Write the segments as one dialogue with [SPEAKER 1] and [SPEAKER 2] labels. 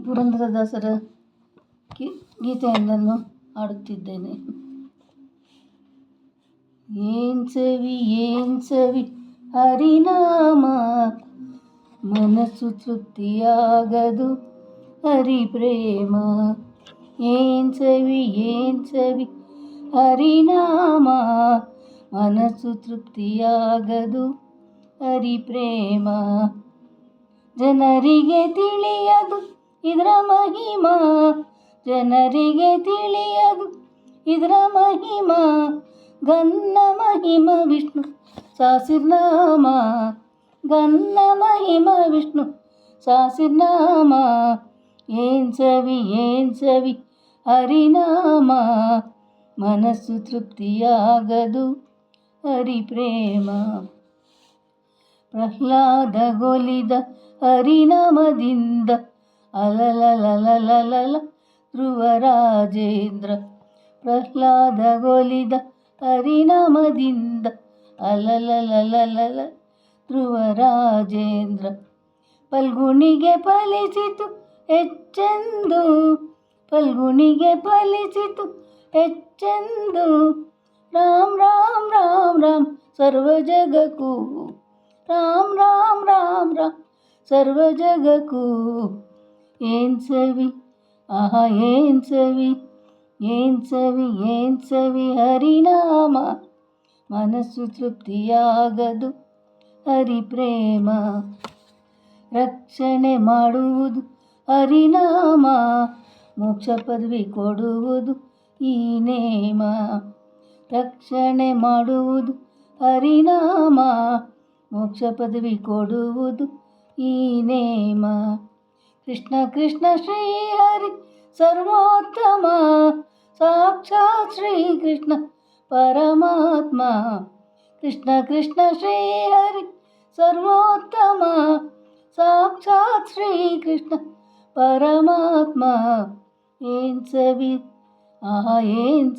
[SPEAKER 1] ಪುರಂದರದಾಸರ ಗೀತೆಯೊಂದನ್ನು ಹಾಡುತ್ತಿದ್ದೇನೆ. ಏನ್ ಸವಿ ಹರಿನಾಮ, ಮನಸ್ಸು ತೃಪ್ತಿಯಾಗದು ಹರಿಪ್ರೇಮ. ಏನ್ ಸವಿ ಹರಿನಾಮ, ಮನಸ್ಸು ತೃಪ್ತಿಯಾಗದು ಹರಿಪ್ರೇಮ. ಜನರಿಗೆ ತಿಳಿಯದು ಇದರ ಮಹಿಮಾ, ಜನರಿಗೆ ತಿಳಿಯದು ಇದರ ಮಹಿಮಾ. ಗನ್ನ ಮಹಿಮ ವಿಷ್ಣು ಸಹಸ್ರನಾಮ, ಗನ್ನ ಮಹಿಮ ವಿಷ್ಣು ಸಹಸ್ರನಾಮ. ಏನ್ ಸವಿ ಹರಿನಾಮ, ಮನಸ್ಸು ತೃಪ್ತಿಯಾಗದು ಹರಿಪ್ರೇಮ. ಪ್ರಹ್ಲಾದಗೊಲಿದ ಹರಿನಾಮದಿಂದ ಅಲಲಲಲಲಲ ಧ್ರುವರಾಜೇಂದ್ರ. ಪ್ರಹ್ಲಾದಗೊಲಿದ ಹರಿನಾಮದಿಂದ ಅಲಲಲಲಲಲ ಧ್ರುವರಾಜೇಂದ್ರ. ಫಲ್ಗುಣಿಗೆ ಫಲಿಸಿತು ಹೆಚ್ಚೆಂದು, ಫಲ್ಗುಣಿಗೆ ಫಲಿಸಿತು ಹೆಚ್ಚೆಂದು. ರಾಮ್ ರಾಮ್ ರಾಮ್ ರಾಮ್ ಸರ್ವ ಜಗಕ್ಕೂ, ರಾಮ್ ರಾಮ್ ರಾಮ್ ರಾಮ್ ಸರ್ವ ಜಗಕ್ಕೂ. ಏನ್ ಸವಿ ಆಹಾ ಏನ್ ಸವಿ ಹರಿನಾಮ, ಮನಸ್ಸು ತೃಪ್ತಿಯಾಗದು ಹರಿಪ್ರೇಮ. ರಕ್ಷಣೆ ಮಾಡುವುದು ಹರಿನಾಮ, ಮೋಕ್ಷ ಪದವಿ ಕೊಡುವುದು ಈ ನೇಮ. ರಕ್ಷಣೆ ಮಾಡುವುದು ಹರಿನಾಮ, ಮೋಕ್ಷ ಪದವಿ ಕೊಡುವುದು ಈ ನೇಮ. ಕೃಷ್ಣ ಕೃಷ್ಣ ಶ್ರೀಹರಿ ಸರ್ವೋತ್ತಮ, ಸಾಕ್ಷಾತ್ ಶ್ರೀಕೃಷ್ಣ ಪರಮಾತ್ಮ. ಕೃಷ್ಣ ಕೃಷ್ಣ ಶ್ರೀಹರಿ ಸರ್ವೋತ್ತಮ, ಸಾಕ್ಷಾತ್ ಶ್ರೀಕೃಷ್ಣ ಪರಮಾತ್ಮ. ಏನ್ ಸವಿ ಆಹಾ ಏನ್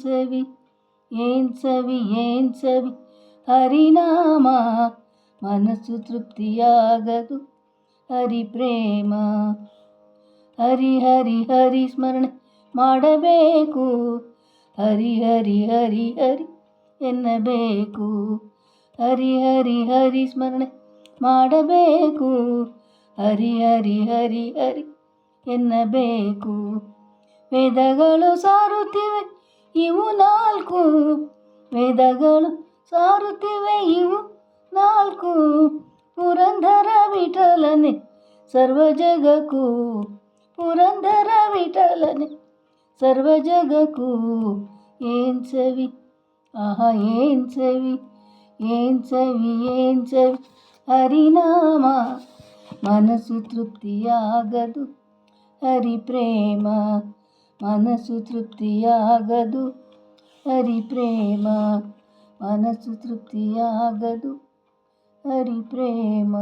[SPEAKER 1] ಸವಿ ಹರಿನಾಮ, ಮನಸ್ಸು ತೃಪ್ತಿಯಾಗದು ಹರಿಪ್ರೇಮ. ಹರಿ ಹರಿ ಹರಿ ಸ್ಮರಣೆ ಮಾಡಬೇಕು, ಹರಿ ಹರಿ ಹರಿ ಹರಿ ಎನ್ನಬೇಕು. ಹರಿ ಹರಿ ಹರಿ ಸ್ಮರಣೆ ಮಾಡಬೇಕು, ಹರಿ ಹರಿ ಹರಿ ಹರಿ ಎನ್ನಬೇಕು. ವೇದಗಳು ಸಾರುತ್ತಿವೆ ಇವು ನಾಲ್ಕು, ವೇದಗಳು ಸಾರುತ್ತಿವೆ ಇವು ನಾಲ್ಕು. ಪುರಂದರ ವಿಠಲನೆ ಸರ್ವ ಜಗಕ್ಕೂ, ಪುರಂದರ ವಿಠಲನೆ ಸರ್ವ ಜಗಕ್ಕೂ. ಏನ್ ಸವಿ ಆಹಾ ಏನ್ ಸವಿ ಹರಿನಾಮ, ಮನಸ್ಸು ತೃಪ್ತಿಯಾಗದು ಹರಿಪ್ರೇಮ. ಮನಸ್ಸು ತೃಪ್ತಿಯಾಗದು ಹರಿಪ್ರೇಮ, ಮನಸ್ಸು ತೃಪ್ತಿಯಾಗದು ಹರಿಪ್ರೇಮ.